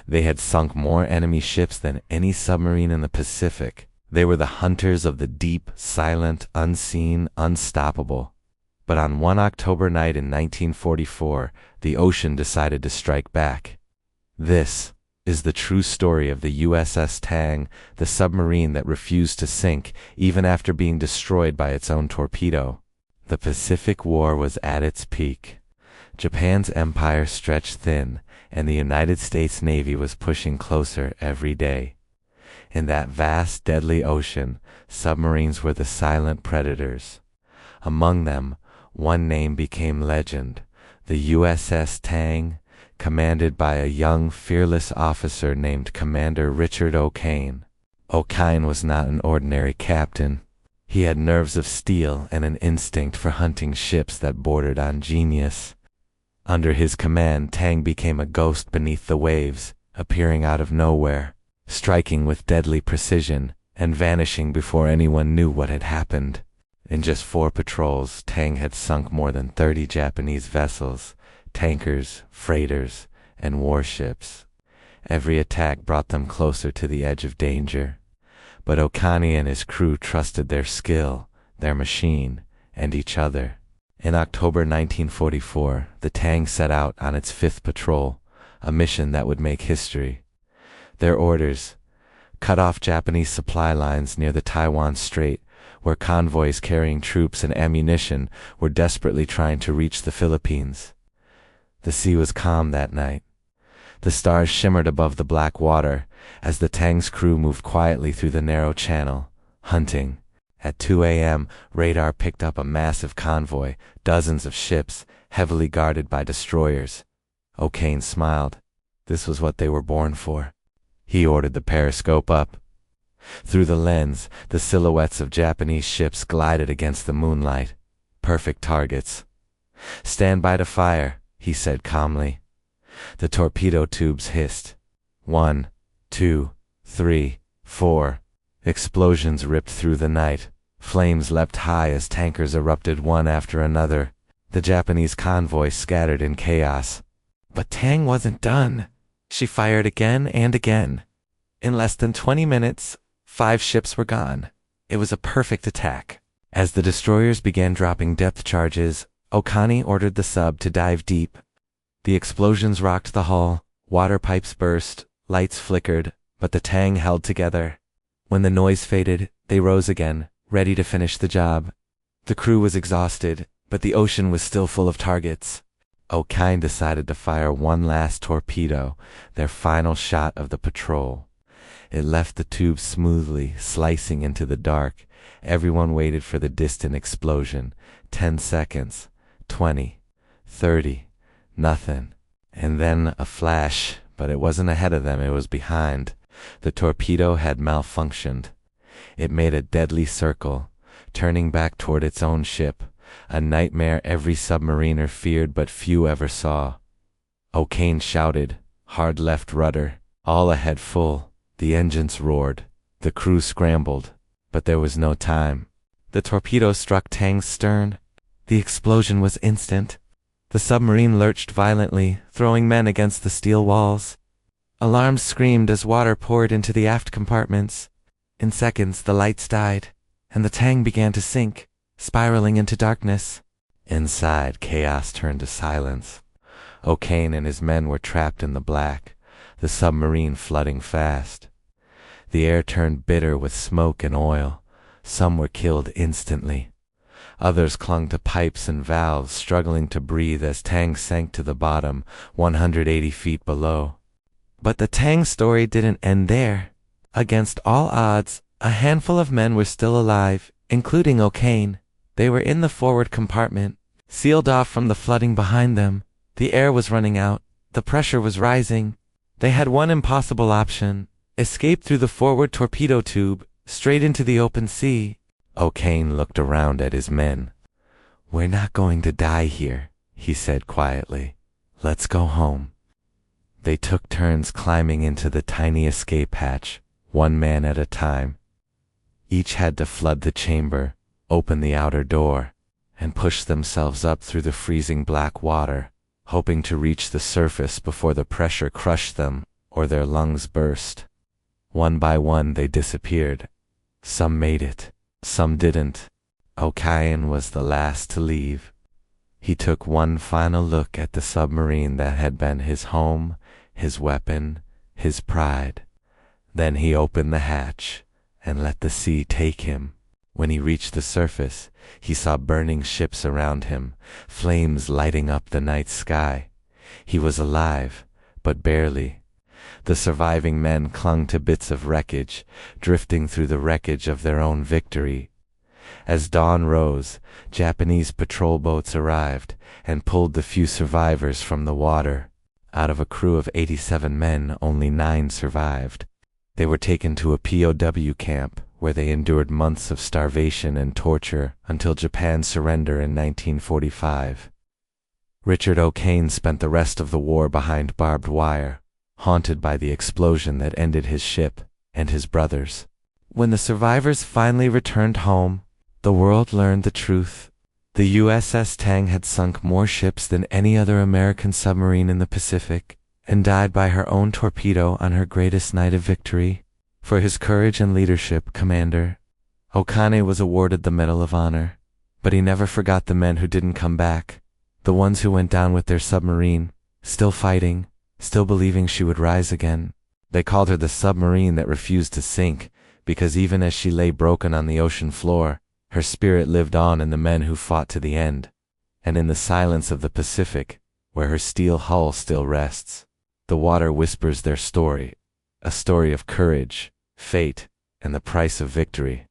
They had sunk more enemy ships than any submarine in the Pacific. They were the hunters of the deep, silent, unseen, unstoppable. But on one October night in 1944, the ocean decided to strike back. This is the true story of the USS Tang, the submarine that refused to sink even after being destroyed by its own torpedo. The Pacific War was at its peak. Japan's empire stretched thin, and the United States Navy was pushing closer every day. In that vast, deadly ocean, submarines were the silent predators. Among them, one name became legend, the USS Tang, commanded by a young, fearless officer named Commander Richard O'Kane. O'Kane was not an ordinary captain. He had nerves of steel and an instinct for hunting ships that bordered on genius. Under his command, Tang became a ghost beneath the waves, appearing out of nowhere, striking with deadly precision, and vanishing before anyone knew what had happened. In just 4 patrols, Tang had sunk more than 30 Japanese vessels, tankers, freighters, and warships. Every attack brought them closer to the edge of danger. But O'Kane and his crew trusted their skill, their machine, and each other. In October 1944, the Tang set out on its 5th patrol, a mission that would make history. Their orders: cut off Japanese supply lines near the Taiwan Strait, where convoys carrying troops and ammunition were desperately trying to reach the Philippines. The sea was calm that night. The stars shimmered above the black water as the Tang's crew moved quietly through the narrow channel, hunting. At 2 a.m., radar picked up a massive convoy, dozens of ships, heavily guarded by destroyers. O'Kane smiled. This was what they were born for. He ordered the periscope up. Through the lens, the silhouettes of Japanese ships glided against the moonlight. Perfect targets. "Stand by to fire," he said calmly. The torpedo tubes hissed. 1, 2, 3, 4. Explosions ripped through the night. Flames leapt high as tankers erupted one after another. The Japanese convoy scattered in chaos. But Tang wasn't done. She fired again and again. In less than 20 minutes, 5 ships were gone. It was a perfect attack. As the destroyers began dropping depth charges, O'Kane ordered the sub to dive deep. The explosions rocked the hull, water pipes burst, lights flickered, but the Tang held together. When the noise faded, they rose again, ready to finish the job. The crew was exhausted, but the ocean was still full of targets. O'Kane decided to fire one last torpedo, their final shot of the patrol. It left the tube smoothly, slicing into the dark. Everyone waited for the distant explosion. 10 seconds, 20, 30, nothing. And then a flash, but it wasn't ahead of them, it was behind. The torpedo had malfunctioned. It made a deadly circle, turning back toward its own ship, a nightmare every submariner feared but few ever saw. O'Kane shouted, hard left rudder, all ahead full. The engines roared. The crew scrambled, but there was no time. The torpedo struck Tang's stern. The explosion was instant. The submarine lurched violently, throwing men against the steel walls. Alarms screamed as water poured into the aft compartments. In seconds, the lights died, and the Tang began to sink, spiraling into darkness. Inside, chaos turned to silence. O'Kane and his men were trapped in the black, the submarine flooding fast. The air turned bitter with smoke and oil. Some were killed instantly. Others clung to pipes and valves, struggling to breathe as Tang sank to the bottom, 180 feet below. But the Tang story didn't end there. Against all odds, a handful of men were still alive, including O'Kane. They were in the forward compartment, sealed off from the flooding behind them. The air was running out. The pressure was rising. They had one impossible option: escape through the forward torpedo tube, straight into the open sea. O'Kane looked around at his men. "We're not going to die here," he said quietly. "Let's go home." They took turns climbing into the tiny escape hatch, one man at a time. Each had to flood the chamber, open the outer door, and push themselves up through the freezing black water, hoping to reach the surface before the pressure crushed them or their lungs burst. One by one they disappeared. Some made it, some didn't. O'Brien was the last to leave. He took one final look at the submarine that had been his home, his weapon, his pride. Then he opened the hatch and let the sea take him. When he reached the surface, he saw burning ships around him, flames lighting up the night sky. He was alive, but barely. The surviving men clung to bits of wreckage, drifting through the wreckage of their own victory. As dawn rose, Japanese patrol boats arrived and pulled the few survivors from the water. Out of a crew of 87 men, only 9 survived. They were taken to a POW camp, where they endured months of starvation and torture until Japan's surrender in 1945. Richard O'Kane spent the rest of the war behind barbed wire, haunted by the explosion that ended his ship and his brothers. When the survivors finally returned home, the world learned the truth. The USS Tang had sunk more ships than any other American submarine in the Pacific, and died by her own torpedo on her greatest night of victory. For his courage and leadership, Commander O'Kane was awarded the Medal of Honor. But he never forgot the men who didn't come back, the ones who went down with their submarine, still fighting, still believing she would rise again. They called her the submarine that refused to sink, because even as she lay broken on the ocean floor, her spirit lived on in the men who fought to the end. And in the silence of the Pacific, where her steel hull still rests, the water whispers their story, a story of courage, fate, and the price of victory.